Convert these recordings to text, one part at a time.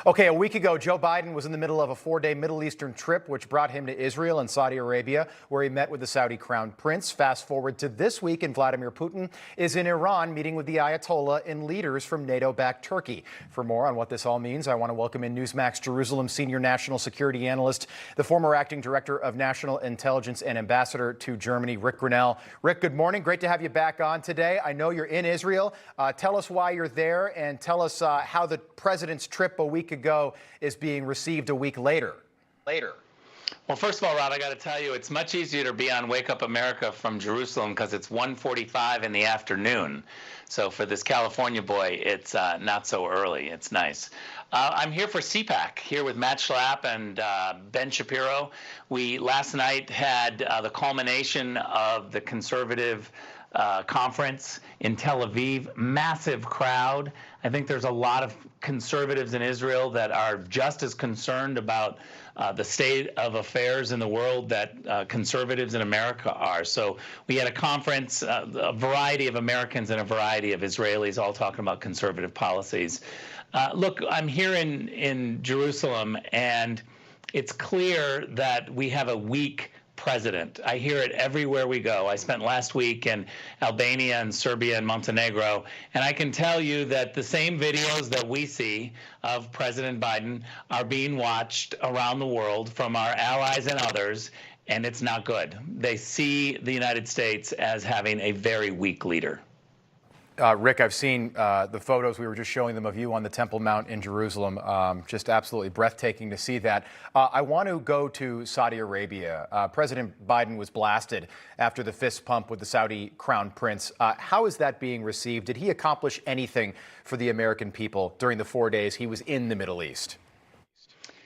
Okay, a week ago, Joe Biden was in the middle of a 4-day Middle Eastern trip, which brought him to Israel and Saudi Arabia, where he met with the Saudi Crown Prince. Fast forward to this week, and Vladimir Putin is in Iran meeting with the Ayatollah and leaders from NATO-backed Turkey. For more on what this all means, I want to welcome in Newsmax Jerusalem senior national security analyst, the former acting director of national intelligence and ambassador to Germany, Ric Grenell. Ric, good morning. Great to have you back on today. I know you're in Israel. Tell us why you're there, and tell us how the president's trip a week ago is being received a week later. Well, first of all, Rob, I got to tell you, it's much easier to be on Wake Up America from Jerusalem because it's 1:45 in the afternoon. So for this California boy, it's not so early. It's nice. I'm here for CPAC, here with Matt Schlapp and Ben Shapiro. We last night had the culmination of the conservative conference in Tel Aviv. Massive crowd. I think there's a lot of conservatives in Israel that are just as concerned about the state of affairs in the world that conservatives in America are. So we had a conference, a variety of Americans and a variety of Israelis all talking about conservative policies. Look, I'm here in Jerusalem, and it's clear that we have a weak president. I hear it everywhere we go. I spent last week in Albania and Serbia and Montenegro, and I can tell you that the same videos that we see of President Biden are being watched around the world from our allies and others, and it's not good. They see the United States as having a very weak leader. Ric, I've seen the photos. We were just showing them of you on the Temple Mount in Jerusalem. Just absolutely breathtaking to see that. I want to go to Saudi Arabia. President Biden was blasted after the fist pump with the Saudi Crown Prince. How is that being received? Did he accomplish anything for the American people during the 4 days he was in the Middle East?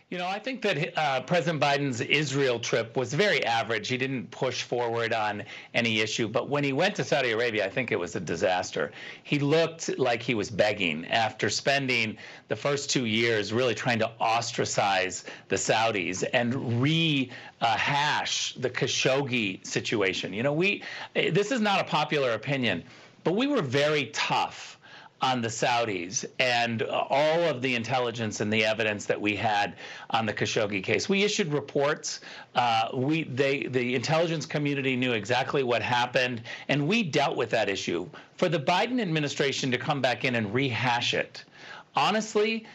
You know, I think that President Biden's Israel trip was very average. He didn't push forward on any issue. But when he went to Saudi Arabia, I think it was a disaster. He looked like he was begging after spending the first 2 years really trying to ostracize the Saudis and rehash the Khashoggi situation. You know, this is not a popular opinion, but we were very tough on the Saudis and all of the intelligence and the evidence that we had on the Khashoggi case. We issued reports. The intelligence community knew exactly what happened, and we dealt with that issue. For the Biden administration to come back in and rehash it, honestly,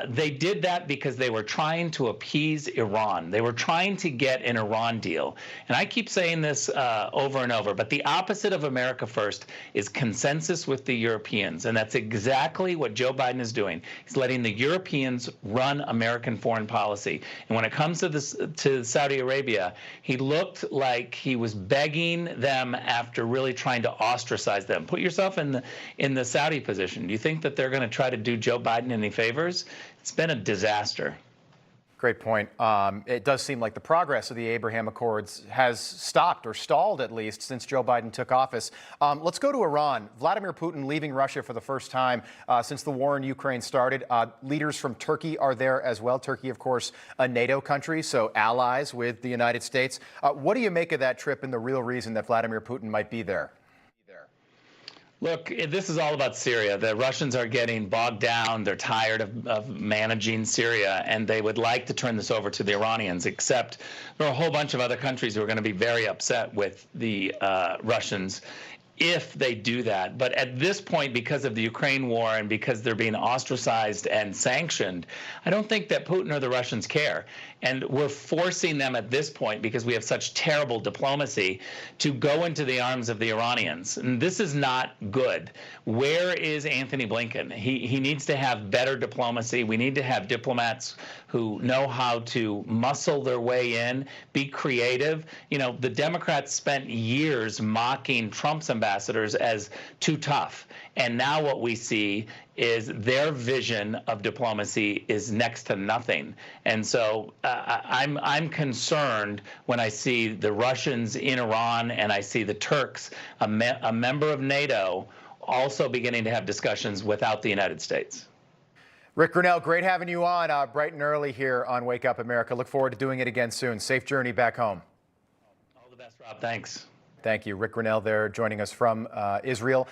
they did that because they were trying to appease Iran. They were trying to get an Iran deal. And I keep saying this over and over, but the opposite of America first is consensus with the Europeans. And that's exactly what Joe Biden is doing. He's letting the Europeans run American foreign policy. And when it comes to Saudi Arabia, he looked like he was begging them after really trying to ostracize them. Put yourself in the Saudi position. Do you think that they're going to try to do Joe Biden any favors? It's been a disaster. Great point. It does seem like the progress of the Abraham Accords has stopped, or stalled at least, since Joe Biden took office. Let's go to Iran. Vladimir Putin leaving Russia for the first time since the war in Ukraine started. Leaders from Turkey are there as well. Turkey, of course, a NATO country, so allies with the United States. What do you make of that trip and the real reason that Vladimir Putin might be there? Look, this is all about Syria. The Russians are getting bogged down. They're tired of managing Syria, and they would like to turn this over to the Iranians, except there are a whole bunch of other countries who are going to be very upset with the Russians if they do that. But at this point, because of the Ukraine war and because they're being ostracized and sanctioned, I don't think that Putin or the Russians care. And we're forcing them at this point, because we have such terrible diplomacy, to go into the arms of the Iranians. And this is not good. Where is Anthony Blinken? He needs to have better diplomacy. We need to have diplomats who know how to muscle their way in, be creative. You know, the Democrats spent years mocking Trump's ambassadors as too tough. And now what we see is their vision of diplomacy is next to nothing. And so I'm concerned when I see the Russians in Iran and I see the Turks, a member of NATO, also beginning to have discussions without the United States. Ric Grenell, great having you on bright and early here on Wake Up America. Look forward to doing it again soon. Safe journey back home. All the best, Rob. Thanks. Thank you. Ric Grenell there joining us from Israel.